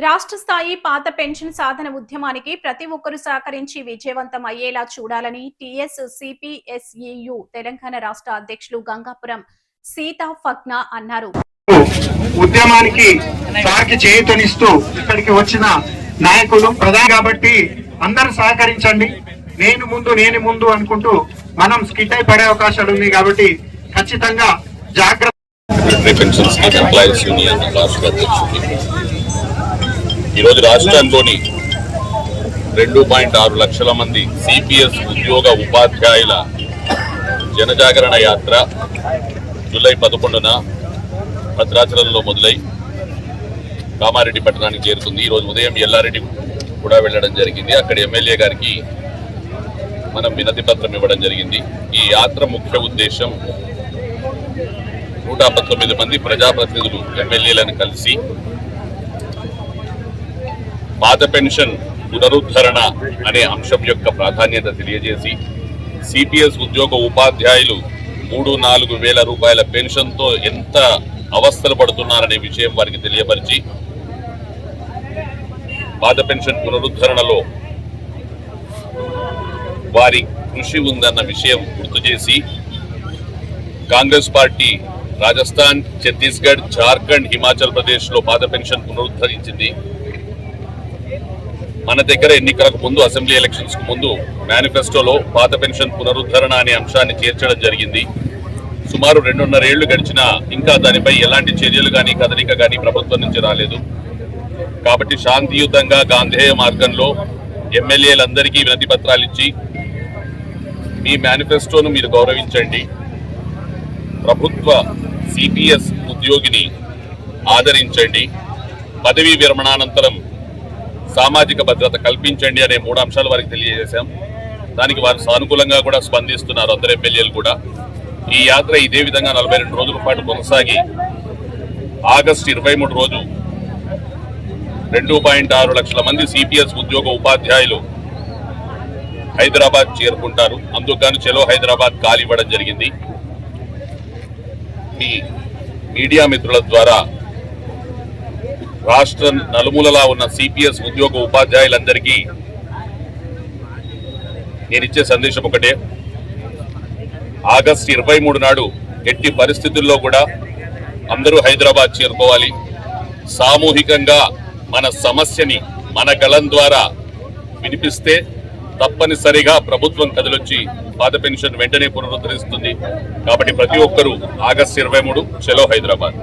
రాష్ట్ర స్థాయి పాత పెన్షన్ సాధన ఉద్యమానికి ప్రతి ఒక్కరూ సహకరించి విజయవంతం అయ్యేలా చూడాలని టీఎస్ సిపిఎస్ఈయు తెలంగాణ రాష్ట్ర అధ్యక్షులు గంగాపురం సీతా ఫక్నా అన్నారు. ఉద్యమానికి సాకి చేయుతనిస్తూ ఇక్కడికి వచ్చిన నాయకులు ప్రధాన కాబట్టి అందరూ సహకరించండి. నేను ముందు అనుకుంటూ మనం స్కిట్ అయి పడే అవకాశాలు ఉన్నాయి కాబట్టి ఖచ్చితంగా జాగ్రత్త. ఈరోజు రాష్ట్రంలోని 2.6 లక్షల మంది సిపిఎస్ ఉద్యోగ ఉపాధ్యాయుల జనజాగరణ యాత్ర జూలై 11న భద్రాచలంలో మొదలై కామారెడ్డి పట్టణానికి చేరుతుంది. ఈరోజు ఉదయం ఎల్లారెడ్డి కూడా వెళ్ళడం జరిగింది. అక్కడ ఎమ్మెల్యే గారికి మనం వినతి పత్రం ఇవ్వడం జరిగింది. ఈ యాత్ర ముఖ్య ఉద్దేశం 119 మంది ప్రజాప్రతినిధులు ఎమ్మెల్యేలను కలిసి పాత పెన్షన్ పునరుద్ధరణ అనే అంశం యొక్క ప్రాధాన్యత తెలియజేసి సిపిఎస్ ఉద్యోగ ఉపాధ్యాయులు 3-4 వేల రూపాయల పెన్షన్తో ఎంత అవస్థలు పడుతున్నారనే విషయం వారికి తెలియపరిచి పాత పెన్షన్ పునరుద్ధరణలో వారి కృషి ఉందన్న విషయం గుర్తు చేసి కాంగ్రెస్ పార్టీ రాజస్థాన్, ఛత్తీస్గఢ్, జార్ఖండ్, హిమాచల్ ప్రదేశ్లో పాత పెన్షన్ పునరుద్ధరించింది. మన దగ్గర ఎన్నికలకు ముందు, అసెంబ్లీ ఎలక్షన్స్ కు ముందు మేనిఫెస్టోలో పాత పెన్షన్ పునరుద్ధరణ అనే అంశాన్ని చేర్చడం జరిగింది. సుమారు 2.5 ఏళ్లు గడిచినా ఇంకా దానిపై ఎలాంటి చర్యలు కానీ కదలిక కానీ ప్రభుత్వం నుంచి రాలేదు. కాబట్టి శాంతియుతంగా గాంధేయ మార్గంలో ఎమ్మెల్యేలందరికీ వినతి పత్రాలు ఇచ్చి మీ మేనిఫెస్టోను మీరు గౌరవించండి, ప్రభుత్వ సిపిఎస్ ఉద్యోగిని ఆదరించండి, పదవీ విరమణానంతరం సామాజిక భద్రత కల్పించండి అనే 3 అంశాలు వారికి తెలియజేశాం. దానికి వారు సానుకూలంగా కూడా స్పందిస్తున్నారు, అందరు ఎమ్మెల్యేలు కూడా. ఈ యాత్ర ఇదే విధంగా 42 రోజుల పాటు కొనసాగి ఆగస్టు 23 రోజు 2.6 లక్షల మంది సిపిఎస్ ఉద్యోగ ఉపాధ్యాయులు హైదరాబాద్ చేరుకుంటారు. అందుకు చలో హైదరాబాద్ కాల్ ఇవ్వడం జరిగింది. మీ మీడియా మిత్రుల ద్వారా రాష్ట్ర నలుమూలలా ఉన్న సిపిఎస్ ఉద్యోగ ఉపాధ్యాయులందరికీ నేనిచ్చే సందేశం ఒకటే. ఆగస్టు 23 నాడు ఎట్టి పరిస్థితుల్లో కూడా అందరూ హైదరాబాద్ చేరుకోవాలి. సామూహికంగా మన సమస్యని మన గళం ద్వారా వినిపిస్తే తప్పనిసరిగా ప్రభుత్వం కదిలొచ్చి పాత పెన్షన్ వెంటనే పునరుద్ధరిస్తుంది. కాబట్టి ప్రతి ఒక్కరూ ఆగస్టు 23 చలో హైదరాబాద్.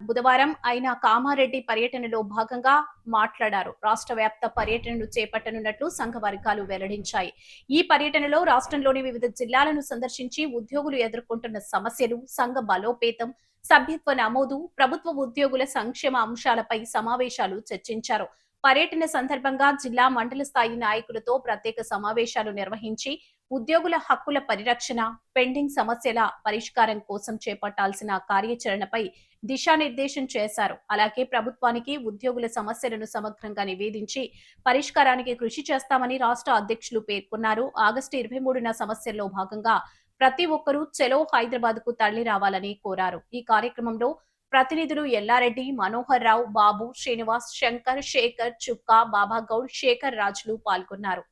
బుధవారం ఆయన కామారెడ్డి పర్యటనలో భాగంగా మాట్లాడారు. రాష్ట్ర వ్యాప్త పర్యటనలు చేపట్టనున్నట్లు సంఘ వర్గాలు వెల్లడించాయి. ఈ పర్యటనలో రాష్ట్రంలోని వివిధ జిల్లాలను సందర్శించి ఉద్యోగులు ఎదుర్కొంటున్న సమస్యలు, సంఘ బలోపేతం, సభ్యత్వ నమోదు, ప్రభుత్వ ఉద్యోగుల సంక్షేమ అంశాలపై సమావేశాలు చర్చించారు. పర్యటన సందర్భంగా జిల్లా, మండల స్థాయి నాయకులతో ప్రత్యేక సమావేశాలు నిర్వహించి ఉద్యోగుల హక్కుల పరిరక్షణ, పెండింగ్ సమస్యల పరిష్కారం కోసం చేపట్టాల్సిన కార్యాచరణపై దిశానిర్దేశం చేశారు. అలాగే ప్రభుత్వానికి ఉద్యోగుల సమస్యలను సమగ్రంగా నివేదించి పరిష్కారానికి కృషి చేస్తామని రాష్ట్ర అధ్యక్షులు పేర్కొన్నారు. ఆగస్టు 23న సమస్యల్లో భాగంగా ప్రతి ఒక్కరూ చలో హైదరాబాద్ కు తరలి రావాలని కోరారు. ఈ కార్యక్రమంలో ప్రతినిధులు ఎల్లారెడ్డి, మనోహర్ రావు, బాబు, శ్రీనివాస్, శంకర్, శేఖర్, చుక్కా, బాబాగౌడ్, శేఖర్ రాజులు పాల్గొన్నారు.